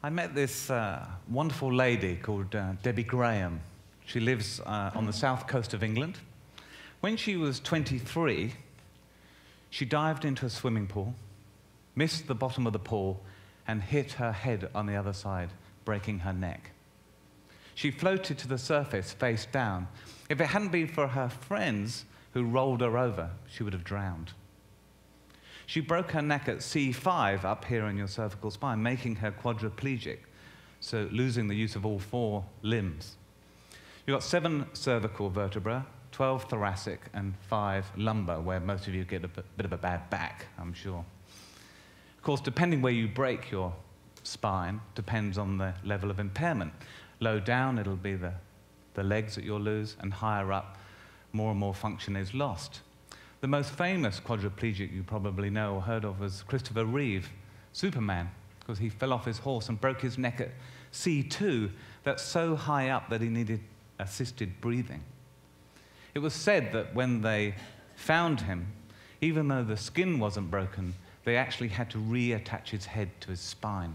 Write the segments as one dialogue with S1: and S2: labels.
S1: I met this wonderful lady called Debbie Graham. She lives on the south coast of England. When she was 23, she dived into a swimming pool, missed the bottom of the pool, and hit her head on the other side, breaking her neck. She floated to the surface face down. If it hadn't been for her friends who rolled her over, she would have drowned. She broke her neck at C5 up here in your cervical spine, making her quadriplegic, so losing the use of all 4 limbs. You've got 7 cervical vertebrae, 12 thoracic, and 5 lumbar, where most of you get a bit of a bad back, I'm sure. Of course, depending where you break your spine depends on the level of impairment. Low down, it'll be the legs that you'll lose, and higher up, more and more function is lost. The most famous quadriplegic you probably know or heard of was Christopher Reeve, Superman, because he fell off his horse and broke his neck at C2. That's so high up that he needed assisted breathing. It was said that when they found him, even though the skin wasn't broken, they actually had to reattach his head to his spine.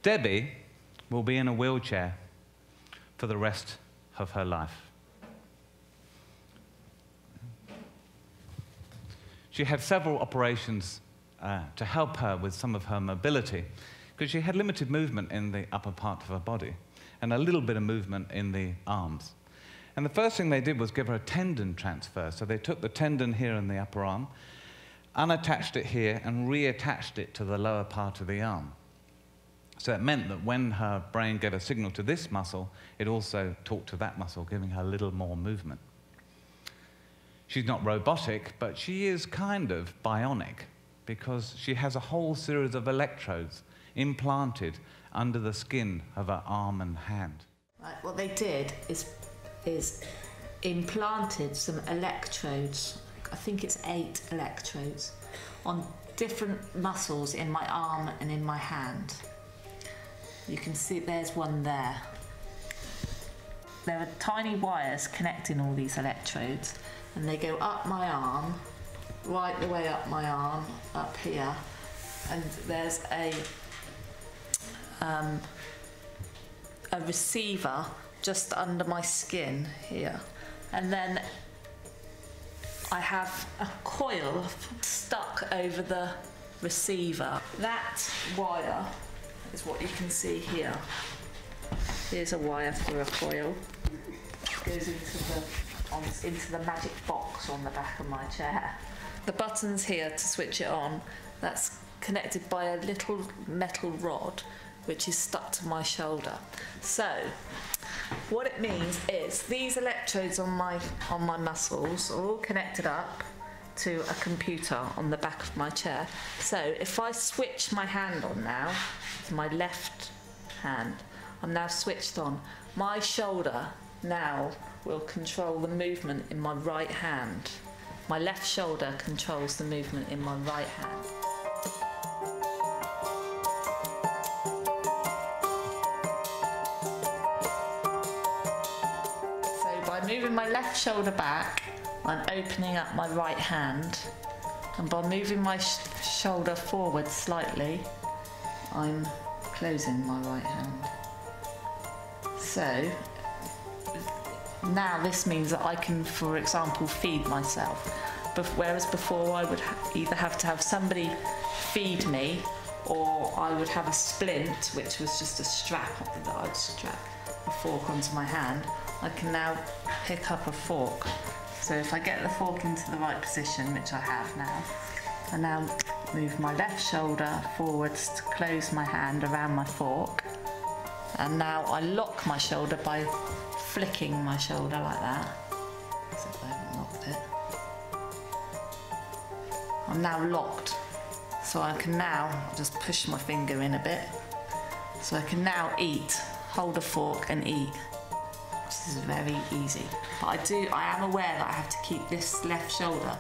S1: Debbie will be in a wheelchair for the rest of her life. She had several operations to help her with some of her mobility, because she had limited movement in the upper part of her body and a little bit of movement in the arms. And the first thing they did was give her a tendon transfer. So they took the tendon here in the upper arm, unattached it here, and reattached it to the lower part of the arm. So it meant that when her brain gave a signal to this muscle, it also talked to that muscle, giving her a little more movement. She's not robotic, but she is kind of bionic, because she has a whole series of electrodes implanted under the skin of her arm and hand.
S2: Right, what they did is implanted some electrodes, I think it's 8 electrodes, on different muscles in my arm and in my hand. You can see there's one there. There are tiny wires connecting all these electrodes, and they go up my arm, right the way up my arm, up here, and there's a receiver just under my skin here. And then I have a coil stuck over the receiver. That wire is what you can see here. Here's a wire for a coil. It goes into the magic box on the back of my chair. The button's here to switch it on. That's connected by a little metal rod which is stuck to my shoulder. So what it means is these electrodes on my muscles are all connected up to a computer on the back of my chair. So if I switch my hand on now, with my left hand, I'm now switched on. My shoulder now will control the movement in my right hand. My left shoulder controls the movement in my right hand. So by moving my left shoulder back, I'm opening up my right hand, and by moving my shoulder forward slightly, I'm closing my right hand. So now this means that I can, for example, feed myself. Whereas before I would either have to have somebody feed me, or I would have a splint, which was just a strap that I'd strap a fork onto my hand. I can now pick up a fork. So if I get the fork into the right position, which I have now, I now move my left shoulder forwards to close my hand around my fork. And now I lock my shoulder by flicking my shoulder like that. As if I haven't locked it. I'm now locked. So I can now just push my finger in a bit. So I can now eat, hold a fork and eat. This is very easy. But I am aware that I have to keep this left shoulder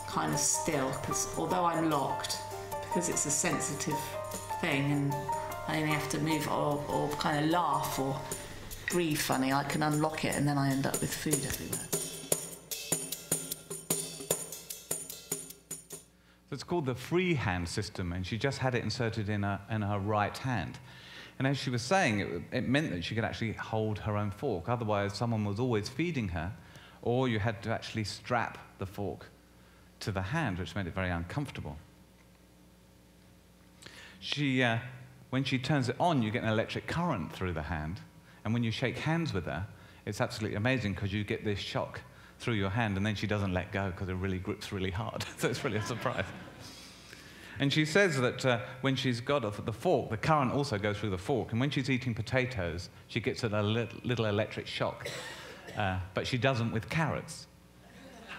S2: kind of still, because although I'm locked, because it's a sensitive thing and I only have to move or kind of laugh or breathe funny, I can unlock it and then I end up with food everywhere.
S1: So it's called the free hand system, and she just had it inserted in her right hand. And as she was saying, it meant that she could actually hold her own fork. Otherwise, someone was always feeding her, or you had to actually strap the fork to the hand, which made it very uncomfortable. When she turns it on, you get an electric current through the hand, and when you shake hands with her, it's absolutely amazing because you get this shock through your hand, and then she doesn't let go because it really grips really hard. So it's really a surprise. And she says that when she's got the fork, the current also goes through the fork, and when she's eating potatoes, she gets a little electric shock, but she doesn't with carrots.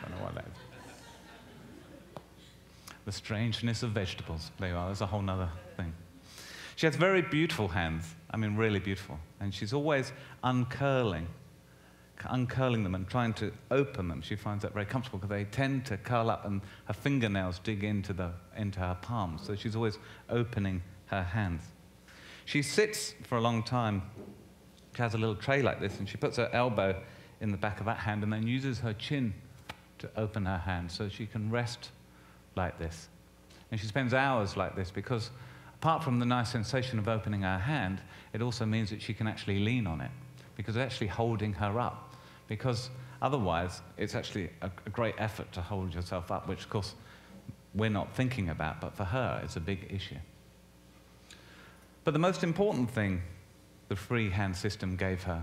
S1: I don't know why that is. The strangeness of vegetables. There you are, that's a whole other thing. She has very beautiful hands, I mean really beautiful, and she's always uncurling them and trying to open them. She finds that very comfortable because they tend to curl up and her fingernails dig into her palms, so she's always opening her hands. She sits for a long time. She has a little tray like this, and she puts her elbow in the back of that hand and then uses her chin to open her hand so she can rest like this. And she spends hours like this because apart from the nice sensation of opening her hand, it also means that she can actually lean on it because it's actually holding her up. Because otherwise, it's actually a great effort to hold yourself up, which, of course, we're not thinking about, but for her, it's a big issue. But the most important thing the free hand system gave her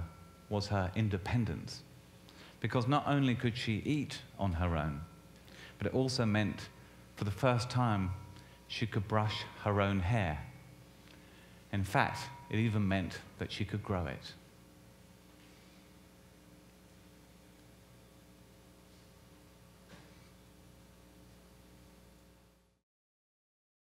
S1: was her independence. Because not only could she eat on her own, but it also meant, for the first time, she could brush her own hair. In fact, it even meant that she could grow it.